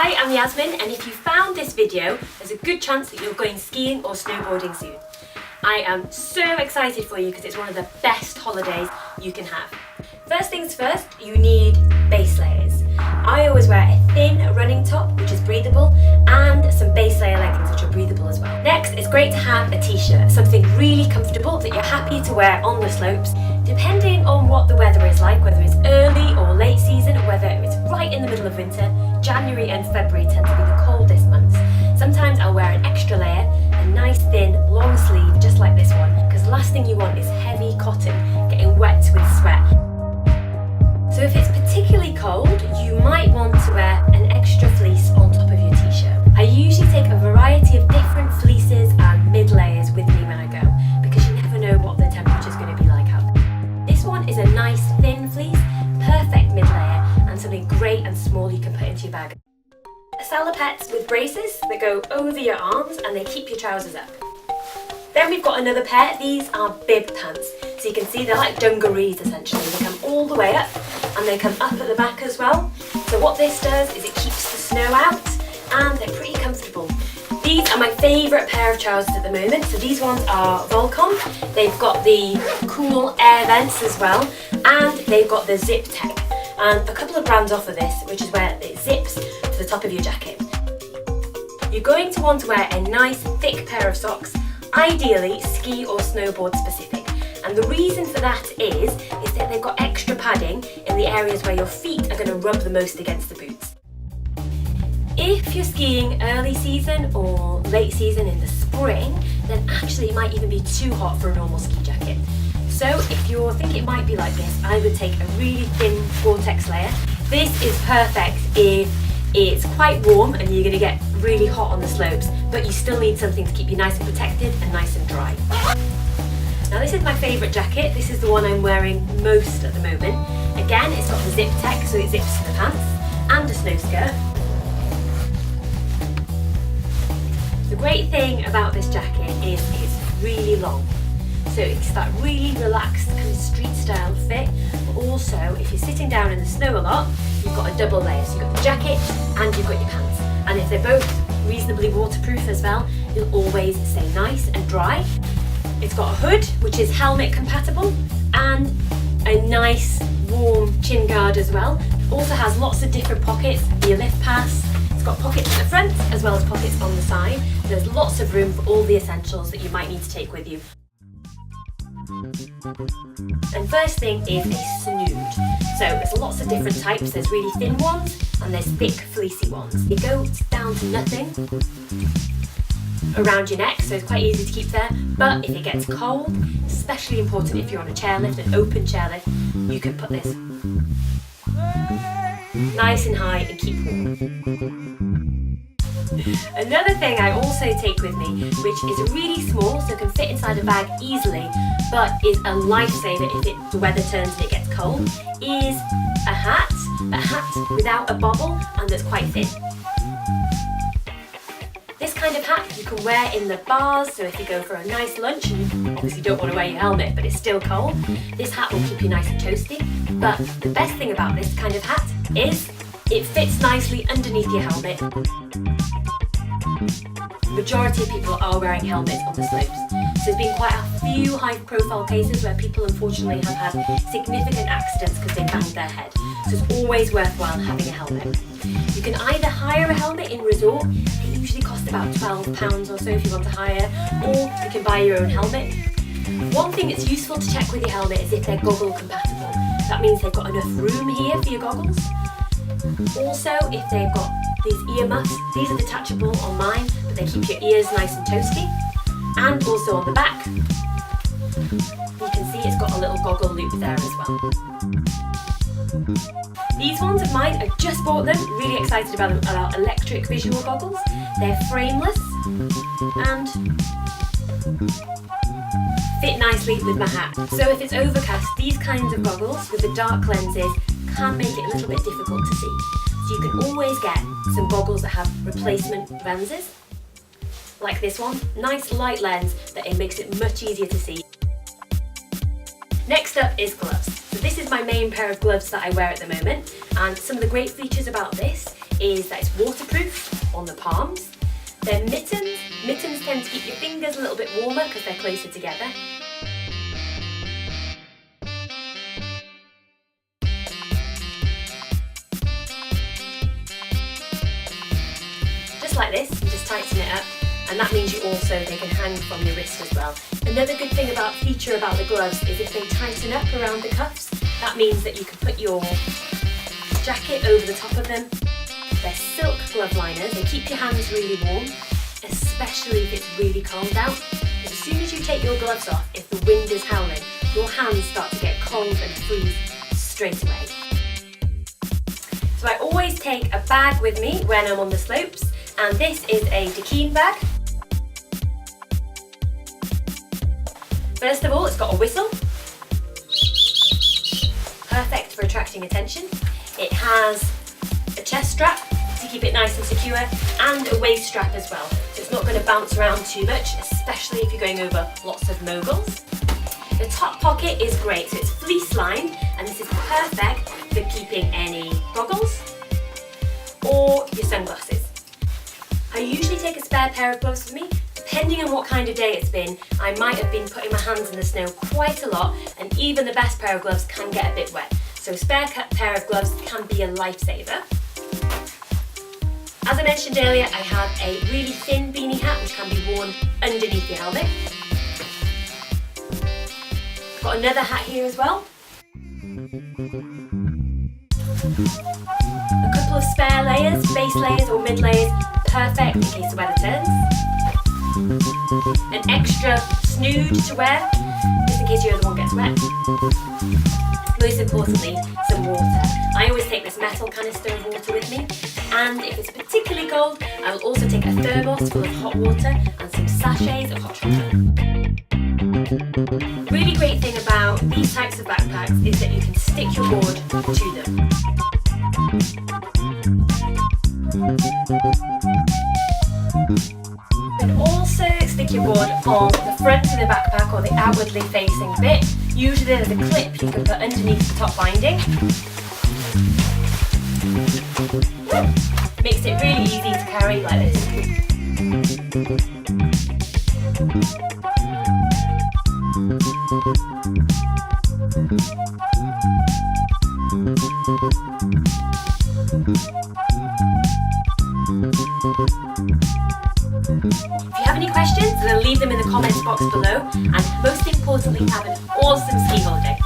Hi, I'm Yasmin, and if you found this video, there's a good chance that you're going skiing or snowboarding soon. I am so excited for you because it's one of the best holidays you can have. First things first, you need base layers. I always wear a thin running top, which is breathable, and some base layer leggings, which are breathable as well. Next, it's great to have a t-shirt, something really comfortable that you're happy to wear on the slopes, depending on what the weather is like, whether it's early or late season, or whether it's right in the middle of winter. January and February tend to be the coldest months. Sometimes I'll wear an extra layer, a nice thin long sleeve, just like this one, because the last thing you want is heavy cotton getting wet with sweat. So if it's particularly cold, you might want to wear an extra fleece on top of your t-shirt. I usually take a variety of different fleeces and mid-layers with me when I go, because you never know what the temperature's going to be like out there. This one is a nice thin fleece, perfect mid-layer, and something great and small you can put into your bag. Salopettes with braces that go over your arms and they keep your trousers up. Then we've got another pair. These are bib pants. So you can see they're like dungarees essentially. They come all the way up and they come up at the back as well. So what this does is it keeps the snow out and they're pretty comfortable. These are my favourite pair of trousers at the moment. So these ones are Volcom. They've got the cool air vents as well, and they've got the zip tech. And a couple of brands offer this, which is where it zips to the top of your jacket. You're going to want to wear a nice thick pair of socks, ideally ski or snowboard specific. And the reason for that is that they've got extra padding in the areas where your feet are going to rub the most against the boots. If you're skiing early season or late season in the spring, then actually it might even be too hot for a normal ski jacket. So if you think it might be like this, I would take a really thin Gore-Tex layer. This is perfect if it's quite warm and you're going to get really hot on the slopes, but you still need something to keep you nice and protected and nice and dry. Now this is my favourite jacket. This is the one I'm wearing most at the moment. Again, it's got the zip tech, so it zips to the pants, and a snow skirt. The great thing about this jacket is it's really long. So it's that really relaxed kind of street style fit, but also if you're sitting down in the snow a lot, you've got a double layer. So you've got the jacket and you've got your pants. And if they're both reasonably waterproof as well, you'll always stay nice and dry. It's got a hood, which is helmet compatible, and a nice warm chin guard as well. Also has lots of different pockets, your lift pass. It's got pockets at the front as well as pockets on the side. There's lots of room for all the essentials that you might need to take with you. And first thing is a snood. So there's lots of different types. There's really thin ones and there's thick fleecy ones. They go down to nothing around your neck, so it's quite easy to keep there. But if it gets cold, especially important if you're on a chairlift, an open chairlift, you can put this nice and high and keep warm. Another thing I also take with me, which is really small, so it can fit inside a bag easily, but is a lifesaver if the weather turns and it gets cold, is a hat without a bobble and that's quite thin. This kind of hat you can wear in the bars, so if you go for a nice lunch and you obviously don't want to wear your helmet but it's still cold, this hat will keep you nice and toasty. But the best thing about this kind of hat is it fits nicely underneath your helmet. The majority of people are wearing helmets on the slopes. So there's been quite a few high profile cases where people unfortunately have had significant accidents because they banged their head. So it's always worthwhile having a helmet. You can either hire a helmet in resort. They usually cost about £12 or so if you want to hire, or you can buy your own helmet. One thing that's useful to check with your helmet is if they're goggle compatible. That means they've got enough room here for your goggles. Also, if they've got these ear muffs, these are detachable on mine, but they keep your ears nice and toasty. And also on the back, you can see it's got a little goggle loop there as well. These ones of mine, I just bought them, really excited about them, are electric visual goggles. They're frameless and fit nicely with my hat. So if it's overcast, these kinds of goggles with the dark lenses can make it a little bit difficult to see. So you can always get some goggles that have replacement lenses, like this one. Nice light lens that it makes it much easier to see. Next up is gloves. So So this is my main pair of gloves that I wear at the moment, and some of the great features about this is that it's waterproof on the palms. They're mittens. Mittens tend to keep your fingers a little bit warmer because they're closer together. Just like this, you just tighten it up, and that means they can hang from your wrist as well. Another good feature about the gloves is if they tighten up around the cuffs, that means that you can put your jacket over the top of them. They're silk glove liners, they keep your hands really warm, especially if it's really cold out. As soon as you take your gloves off, if the wind is howling, your hands start to get cold and freeze straight away. So I always take a bag with me when I'm on the slopes, and this is a Dakeen bag. First of all, it's got a whistle, perfect for attracting attention. It has a chest strap to keep it nice and secure, and a waist strap as well, so it's not going to bounce around too much, especially if you're going over lots of moguls. The top pocket is great, so it's fleece lined, and this is perfect for keeping any goggles or your sunglasses. I usually take a spare pair of gloves with me. Depending on what kind of day it's been, I might have been putting my hands in the snow quite a lot, and even the best pair of gloves can get a bit wet. So a spare pair of gloves can be a lifesaver. As I mentioned earlier, I have a really thin beanie hat which can be worn underneath your helmet. I've got another hat here as well. A couple of spare layers, base layers or mid layers, perfect in case the weather turns. An extra snood to wear, just in case your other one gets wet. Most importantly, some water. I always take this metal canister of water with me, and if it's particularly cold, I will also take a thermos full of hot water and some sachets of hot chocolate. Really great thing about these types of backpacks is that you can stick your board to them. You can also stick your board on the front of the backpack or the outwardly facing bit. Usually there's a clip you can put underneath the top binding. Makes it really easy to carry like this. If you have any questions, then leave them in the comments box below, and most importantly, have an awesome ski holiday.